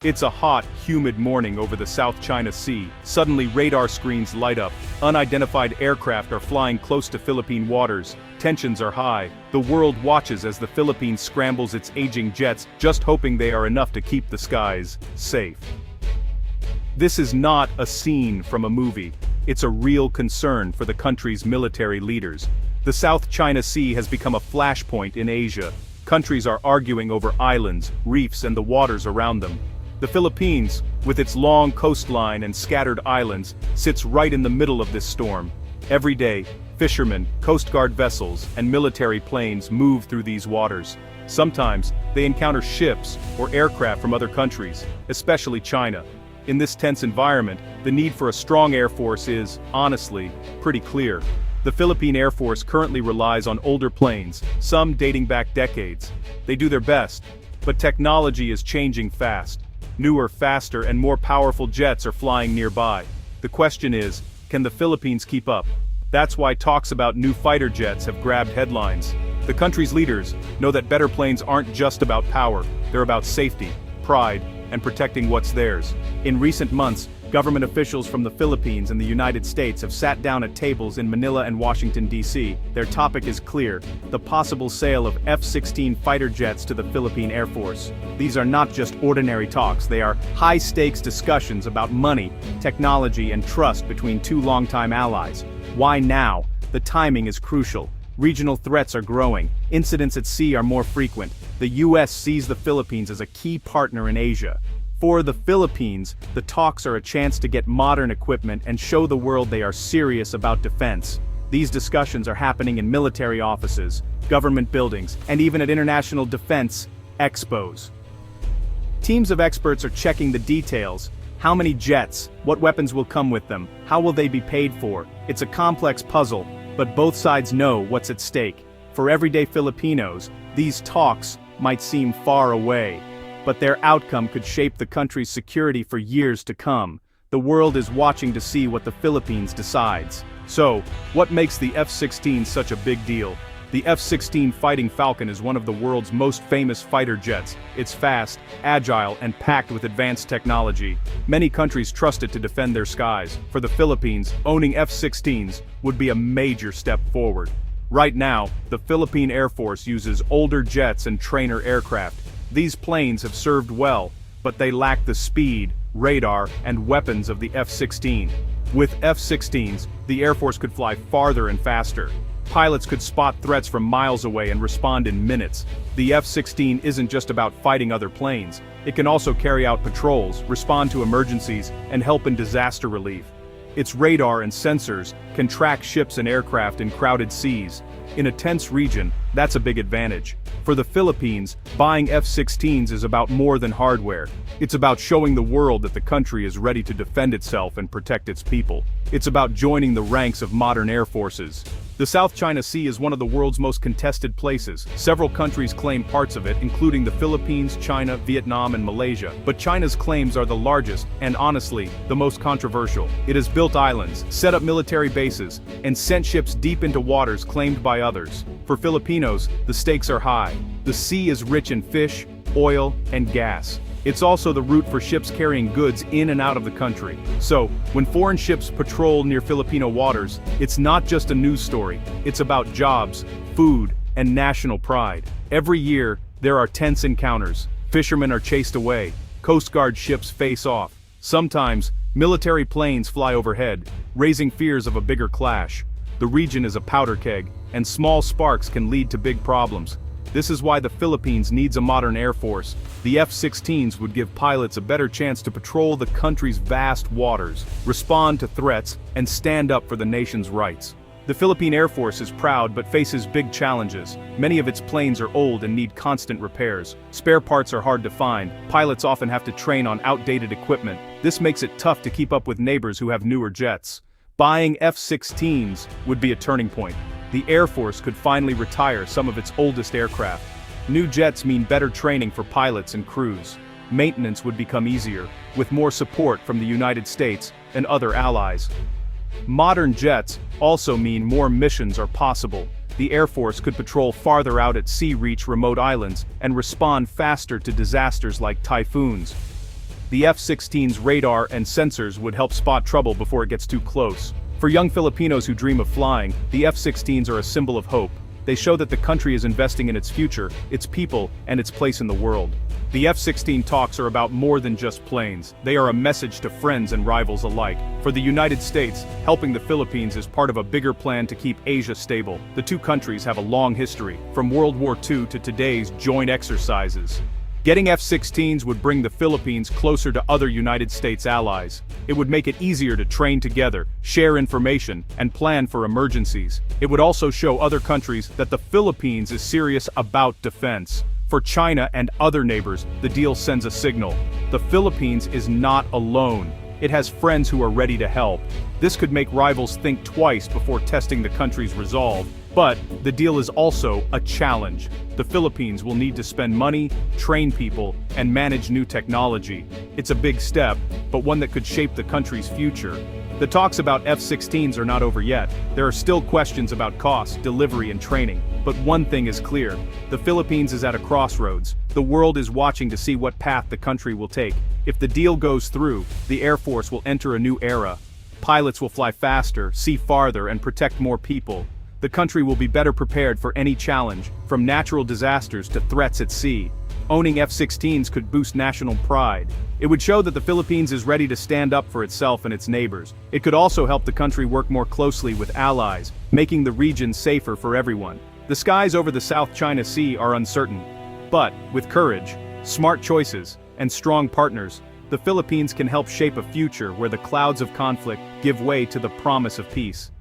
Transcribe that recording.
It's a hot, humid morning over the South China Sea. Suddenly radar screens light up. Unidentified aircraft are flying close to Philippine waters. Tensions are high. The world watches as the Philippines scrambles its aging jets, just hoping they are enough to keep the skies safe. This is not a scene from a movie. It's a real concern for the country's military leaders. The South China Sea has become a flashpoint in Asia. Countries are arguing over islands, reefs, and the waters around them. The Philippines, with its long coastline and scattered islands, sits right in the middle of this storm. Every day, fishermen, Coast Guard vessels, and military planes move through these waters. Sometimes, they encounter ships or aircraft from other countries, especially China. In this tense environment, the need for a strong air force is, honestly, pretty clear. The Philippine Air Force currently relies on older planes, some dating back decades. They do their best, but technology is changing fast. Newer, faster, and more powerful jets are flying nearby. The question is, can the Philippines keep up? That's why talks about new fighter jets have grabbed headlines. The country's leaders know that better planes aren't just about power, they're about safety, pride, and protecting what's theirs. In recent months, government officials from the Philippines and the United States have sat down at tables in Manila and Washington, D.C. Their topic is clear: the possible sale of F-16 fighter jets to the Philippine Air Force. These are not just ordinary talks, they are high-stakes discussions about money, technology, and trust between two longtime allies. Why now? The timing is crucial. Regional threats are growing, incidents at sea are more frequent. The U.S. sees the Philippines as a key partner in Asia. For the Philippines, the talks are a chance to get modern equipment and show the world they are serious about defense. These discussions are happening in military offices, government buildings, and even at international defense expos. Teams of experts are checking the details. How many jets? What weapons will come with them? How will they be paid for? It's a complex puzzle, but both sides know what's at stake. For everyday Filipinos, these talks might seem far away, but their outcome could shape the country's security for years to come. The world is watching to see what the Philippines decides. So, what makes the F-16 such a big deal? The F-16 Fighting Falcon is one of the world's most famous fighter jets. It's fast, agile, and packed with advanced technology. Many countries trust it to defend their skies. For the Philippines, owning F-16s would be a major step forward. Right now, the Philippine Air Force uses older jets and trainer aircraft. These planes have served well, but they lack the speed, radar, and weapons of the F-16. With F-16s, the Air Force could fly farther and faster. Pilots could spot threats from miles away and respond in minutes. The F-16 isn't just about fighting other planes. It can also carry out patrols, respond to emergencies, and help in disaster relief. Its radar and sensors can track ships and aircraft in crowded seas. In a tense region, that's a big advantage. For the Philippines, buying F-16s is about more than hardware. It's about showing the world that the country is ready to defend itself and protect its people. It's about joining the ranks of modern air forces. The South China Sea is one of the world's most contested places. Several countries claim parts of it, including the Philippines, China, Vietnam, and Malaysia. But China's claims are the largest, and honestly, the most controversial. It has built islands, set up military bases, and sent ships deep into waters claimed by others. For Filipinos, the stakes are high. The sea is rich in fish, oil, and gas. It's also the route for ships carrying goods in and out of the country. So, when foreign ships patrol near Filipino waters, it's not just a news story. It's about jobs, food, and national pride. Every year, there are tense encounters. Fishermen are chased away. Coast Guard ships face off. Sometimes, military planes fly overhead, raising fears of a bigger clash. The region is a powder keg, and small sparks can lead to big problems. This is why the Philippines needs a modern air force. The F-16s would give pilots a better chance to patrol the country's vast waters, respond to threats, and stand up for the nation's rights. The Philippine Air Force is proud but faces big challenges. Many of its planes are old and need constant repairs. Spare parts are hard to find. Pilots often have to train on outdated equipment. This makes it tough to keep up with neighbors who have newer jets. Buying F-16s would be a turning point. The Air Force could finally retire some of its oldest aircraft. New jets mean better training for pilots and crews. Maintenance would become easier, with more support from the United States and other allies. Modern jets also mean more missions are possible. The Air Force could patrol farther out at sea, reach remote islands, and respond faster to disasters like typhoons. The F-16's radar and sensors would help spot trouble before it gets too close. For young Filipinos who dream of flying, the F-16s are a symbol of hope. They show that the country is investing in its future, its people, and its place in the world. The F-16 talks are about more than just planes. They are a message to friends and rivals alike. For the United States, helping the Philippines is part of a bigger plan to keep Asia stable. The two countries have a long history, from World War II to today's joint exercises. Getting F-16s would bring the Philippines closer to other United States allies. It would make it easier to train together, share information, and plan for emergencies. It would also show other countries that the Philippines is serious about defense. For China and other neighbors, the deal sends a signal. The Philippines is not alone. It has friends who are ready to help. This could make rivals think twice before testing the country's resolve. But the deal is also a challenge. The Philippines will need to spend money, train people, and manage new technology. It's a big step, but one that could shape the country's future. The talks about F-16s are not over yet. There are still questions about cost, delivery, and training. But one thing is clear. The Philippines is at a crossroads. The world is watching to see what path the country will take. If the deal goes through, the Air Force will enter a new era. Pilots will fly faster, see farther, and protect more people. The country will be better prepared for any challenge, from natural disasters to threats at sea. Owning F-16s could boost national pride. It would show that the Philippines is ready to stand up for itself and its neighbors. It could also help the country work more closely with allies, making the region safer for everyone. The skies over the South China Sea are uncertain. But, with courage, smart choices, and strong partners, the Philippines can help shape a future where the clouds of conflict give way to the promise of peace.